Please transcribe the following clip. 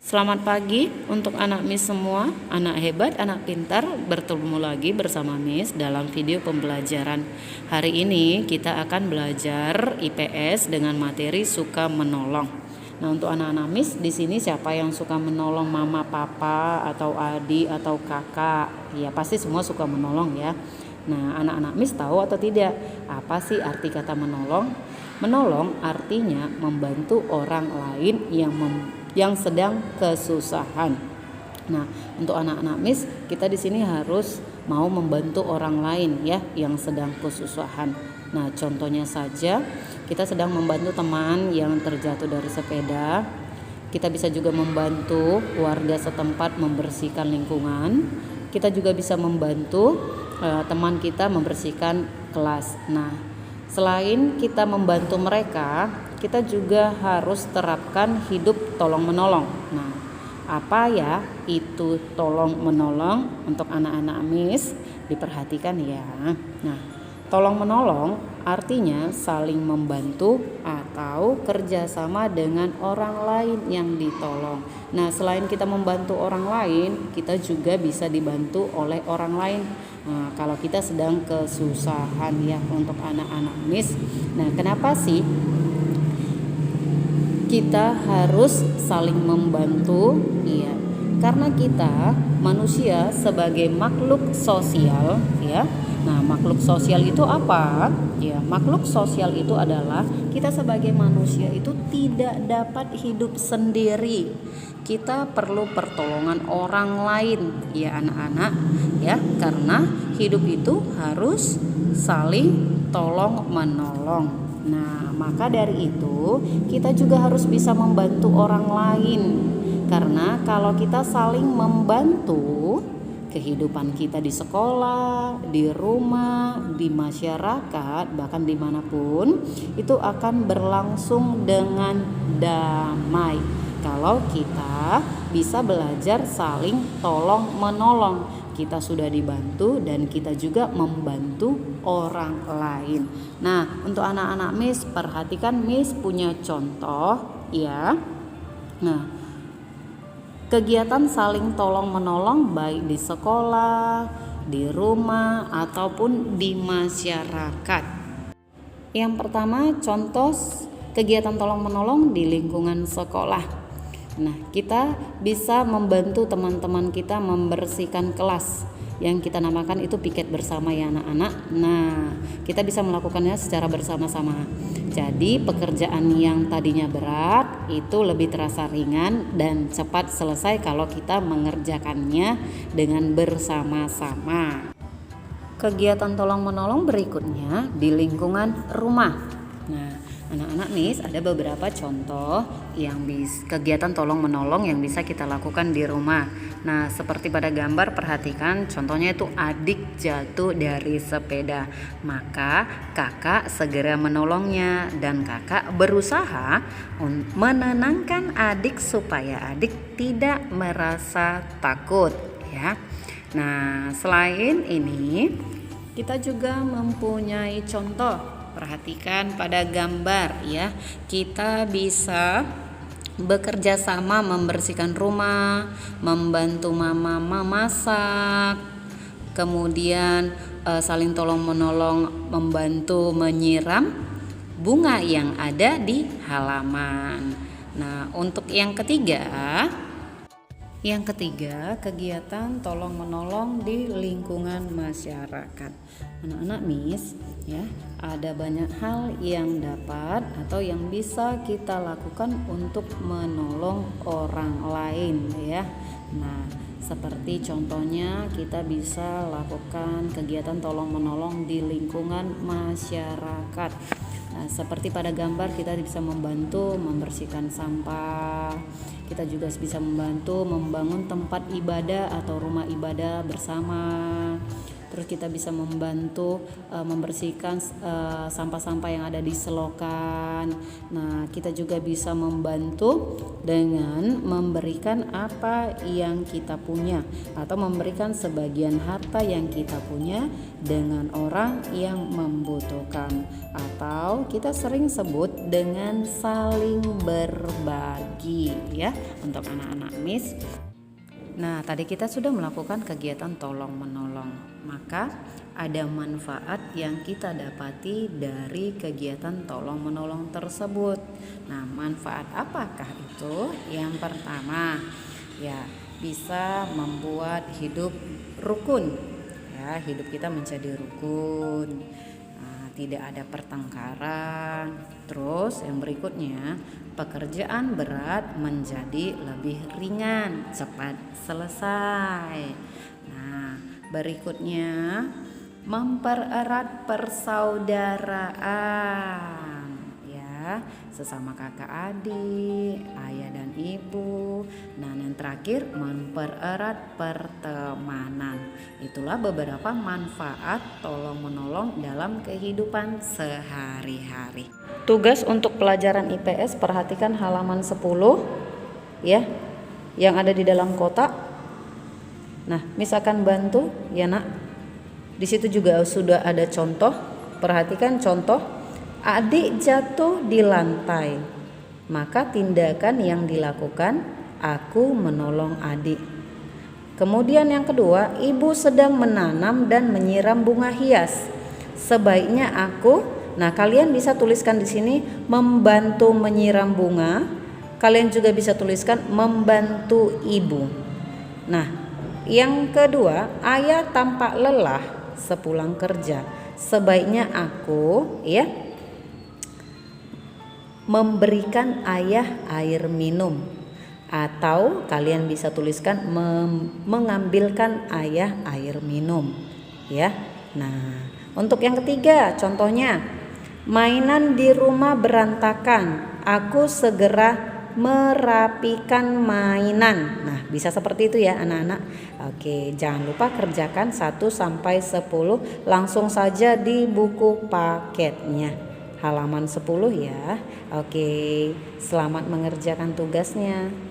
Selamat pagi untuk anak Miss semua, anak hebat, anak pintar. Bertemu lagi bersama Miss dalam video pembelajaran. Hari ini kita akan belajar IPS dengan materi suka menolong. Nah, untuk anak-anak Miss di sini siapa yang suka menolong mama, papa, atau adik, atau kakak? Ya, pasti semua suka menolong ya. Nah, anak-anak Miss tahu atau tidak apa sih arti kata menolong? Menolong artinya membantu orang lain yang sedang kesusahan. Nah, untuk anak-anak Miss, kita di sini harus mau membantu orang lain ya yang sedang kesusahan. Nah, contohnya saja kita sedang membantu teman yang terjatuh dari sepeda. Kita bisa juga membantu warga setempat membersihkan lingkungan. Kita juga bisa membantu teman kita membersihkan kelas. Nah, selain kita membantu mereka, kita juga harus terapkan hidup tolong menolong. Nah, apa ya itu tolong menolong untuk anak-anak Miss? Diperhatikan ya. Nah, tolong menolong artinya saling membantu atau kerjasama dengan orang lain yang ditolong. Nah, selain kita membantu orang lain, kita juga bisa dibantu oleh orang lain. Nah, kalau kita sedang kesusahan ya untuk anak-anak Miss. Nah, kenapa sih kita harus saling membantu? Iya, karena kita manusia sebagai makhluk sosial ya. Nah, makhluk sosial itu apa? Ya, makhluk sosial itu adalah kita sebagai manusia itu tidak dapat hidup sendiri. Kita perlu pertolongan orang lain ya anak-anak ya, karena hidup itu harus saling tolong menolong. Nah, maka dari itu kita juga harus bisa membantu orang lain, karena kalau kita saling membantu, kehidupan kita di sekolah, di rumah, di masyarakat, bahkan dimanapun itu akan berlangsung dengan damai kalau kita bisa belajar saling tolong menolong. Kita sudah dibantu dan kita juga membantu orang lain. Nah, untuk anak-anak Miss, perhatikan Miss punya contoh ya. Nah, kegiatan saling tolong menolong baik di sekolah, di rumah, ataupun di masyarakat. Yang pertama, contoh kegiatan tolong menolong di lingkungan sekolah. Nah, kita bisa membantu teman-teman kita membersihkan kelas yang kita namakan itu piket bersama ya anak-anak. Nah, kita bisa melakukannya secara bersama-sama. Jadi pekerjaan yang tadinya berat itu lebih terasa ringan dan cepat selesai kalau kita mengerjakannya dengan bersama-sama. Kegiatan tolong menolong berikutnya di lingkungan rumah. Nah, anak-anak Miss, ada beberapa contoh kegiatan tolong menolong yang bisa kita lakukan di rumah. Nah, seperti pada gambar, perhatikan contohnya itu adik jatuh dari sepeda. Maka kakak segera menolongnya dan kakak berusaha menenangkan adik supaya adik tidak merasa takut ya. Nah, selain ini kita juga mempunyai contoh. Perhatikan pada gambar ya. Kita bisa bekerja sama membersihkan rumah, membantu mama memasak, kemudian saling tolong menolong membantu menyiram bunga yang ada di halaman. Nah, untuk yang ketiga, kegiatan tolong menolong di lingkungan masyarakat. Anak-anak Miss ya, ada banyak hal yang dapat atau yang bisa kita lakukan untuk menolong orang lain ya. Nah, seperti contohnya kita bisa lakukan kegiatan tolong menolong di lingkungan masyarakat. Nah, seperti pada gambar kita bisa membantu membersihkan sampah. Kita juga bisa membantu membangun tempat ibadah atau rumah ibadah bersama. Terus kita bisa membantu membersihkan sampah-sampah yang ada di selokan. Nah, kita juga bisa membantu dengan memberikan apa yang kita punya atau memberikan sebagian harta yang kita punya dengan orang yang membutuhkan, atau kita sering sebut dengan saling berbagi ya untuk anak-anak Miss. Nah, tadi kita sudah melakukan kegiatan tolong menolong, maka ada manfaat yang kita dapati dari kegiatan tolong menolong tersebut. Nah, manfaat apakah itu? Yang pertama, ya bisa membuat hidup rukun. Ya, hidup kita menjadi rukun. Tidak ada pertengkaran. Terus yang berikutnya, pekerjaan berat menjadi lebih ringan, cepat selesai. Nah, berikutnya mempererat persaudaraan ya, sesama kakak adik, ayah dan ibu. Nah, yang terakhir mempererat pertemanan. Itulah beberapa manfaat tolong menolong dalam kehidupan sehari-hari. Tugas untuk pelajaran IPS, perhatikan halaman 10 ya, yang ada di dalam kotak. Nah, misalkan bantu ya nak. Di situ juga sudah ada contoh. Perhatikan contoh. Adik jatuh di lantai. Maka tindakan yang dilakukan, aku menolong adik. Kemudian yang kedua, ibu sedang menanam dan menyiram bunga hias. Sebaiknya aku, nah kalian bisa tuliskan di sini membantu menyiram bunga. Kalian juga bisa tuliskan membantu ibu. Nah, yang kedua, ayah tampak lelah sepulang kerja. Sebaiknya aku ya memberikan ayah air minum. Atau kalian bisa tuliskan mengambilkan ayah air minum ya. Nah, untuk yang ketiga contohnya, mainan di rumah berantakan, aku segera merapikan mainan. Nah, bisa seperti itu ya anak-anak. Oke, jangan lupa kerjakan 1 sampai 10 langsung saja di buku paketnya. Halaman 10 ya. Oke, selamat mengerjakan tugasnya.